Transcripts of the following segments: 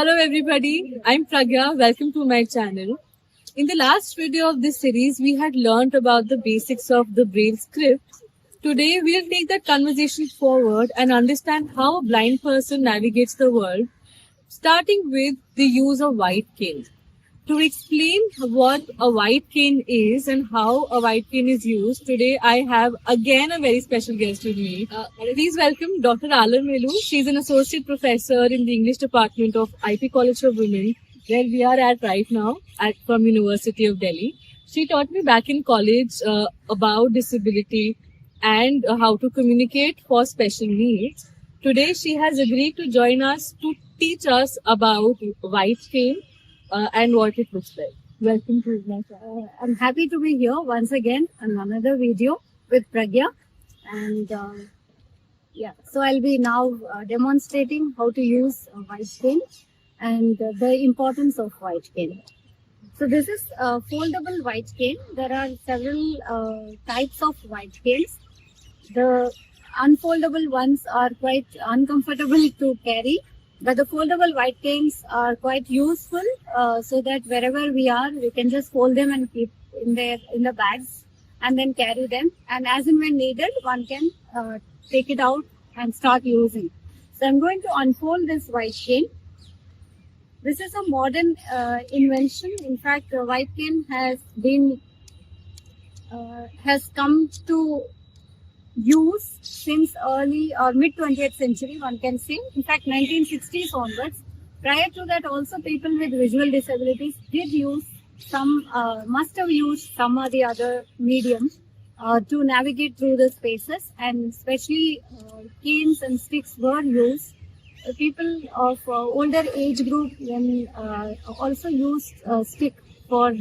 Hello everybody, I'm Pragya. Welcome to my channel. In the last video of this series, we had learned about the basics of the Braille script. Today, we'll take that conversation forward and understand how a blind person navigates the world, starting with the use of white cane. To explain what a white cane is and how a white cane is used, today I have again a very special guest with me. Please welcome Dr. Alamelu. She's an associate professor in the English department of IP College of Women, where we are at right now from University of Delhi. She taught me back in college about disability and how to communicate for special needs. Today she has agreed to join us to teach us about white cane and what it looks like. Welcome to my channel. I'm happy to be here once again on another video with Pragya. And so I'll be now demonstrating how to use a white cane and the importance of white cane. So this is a foldable white cane. There are several types of white canes. The unfoldable ones are quite uncomfortable to carry, but the foldable white canes are quite useful so that wherever we are, we can just fold them and keep in the bags and then carry them. And as and when needed, one can take it out and start using. So I'm going to unfold this white cane. This is a modern invention. In fact, the white cane has come to use since early or mid 20th century, one can say. In fact, 1960s onwards. Prior to that, also people with visual disabilities did use must have used some or the other medium to navigate through the spaces, and especially canes and sticks were used. People of older age group also used stick for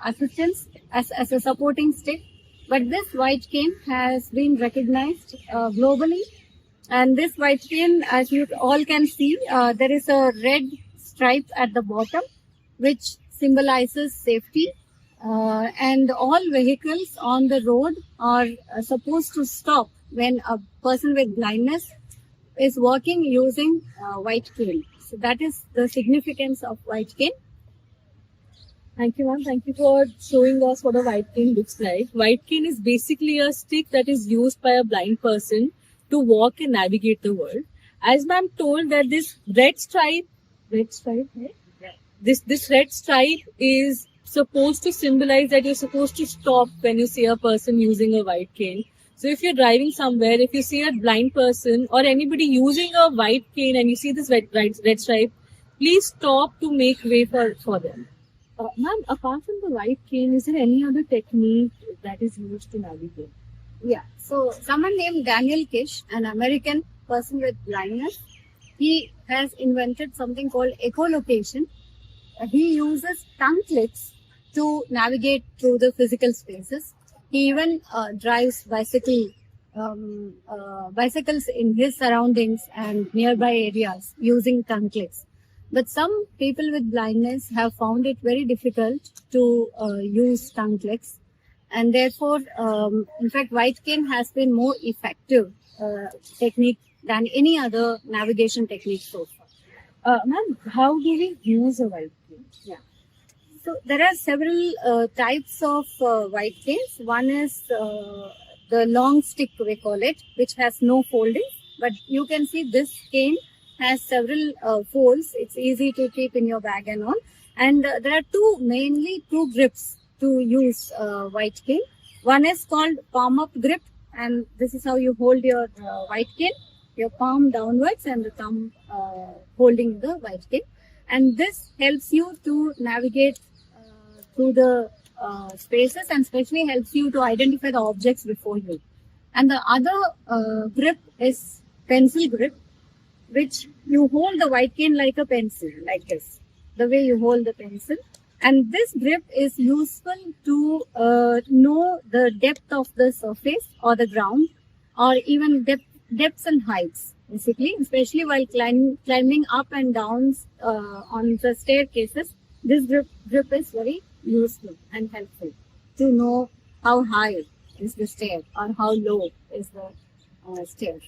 assistance as a supporting stick. But this white cane has been recognized globally. And this white cane, as you all can see, there is a red stripe at the bottom, which symbolizes safety. And all vehicles on the road are supposed to stop when a person with blindness is walking using white cane. So that is the significance of white cane. Thank you, ma'am. Thank you for showing us what a white cane looks like. White cane is basically a stick that is used by a blind person to walk and navigate the world. As ma'am told that this red stripe, right? This red stripe is supposed to symbolize that you're supposed to stop when you see a person using a white cane. So if you're driving somewhere, if you see a blind person or anybody using a white cane and you see this red stripe, please stop to make way for them. Ma'am, apart from the white cane, is there any other technique that is used to navigate? Yeah, so someone named Daniel Kish, an American person with blindness, he has invented something called echolocation. He uses tongue clicks to navigate through the physical spaces. He even drives bicycles in his surroundings and nearby areas using tongue clicks. But some people with blindness have found it very difficult to use tongue clicks, and therefore, in fact, white cane has been more effective technique than any other navigation technique so far. Ma'am, how do we use a white cane? Yeah. So there are several types of white canes. One is the long stick, we call it, which has no folding. But you can see this cane has several folds. It's easy to keep in your bag and all. And there are mainly two grips to use white cane. One is called palm up grip, and this is how you hold your white cane, your palm downwards and the thumb holding the white cane. And this helps you to navigate through the spaces, and especially helps you to identify the objects before you. And the other grip is pencil grip, which you hold the white cane like a pencil, like this, the way you hold the pencil. And this grip is useful to know the depth of the surface or the ground, or even depths and heights, basically, especially while climbing up and down on the staircases. This grip is very useful and helpful to know how high is the stair or how low is the stair.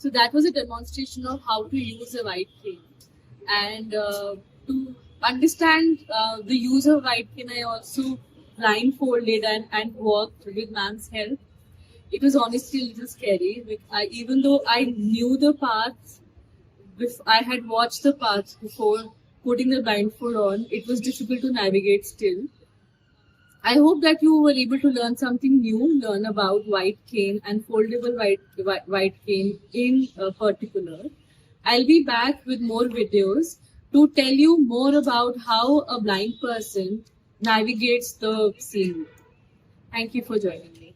So that was a demonstration of how to use a white cane. And to understand the use of white cane, I also blindfolded and walked with ma'am's help. It was honestly a little scary. Even though I knew the paths, I had watched the paths before putting the blindfold on, it was difficult to navigate still. I hope that you were able to learn something new, learn about white cane and foldable white cane in particular. I'll be back with more videos to tell you more about how a blind person navigates the scene. Thank you for joining me.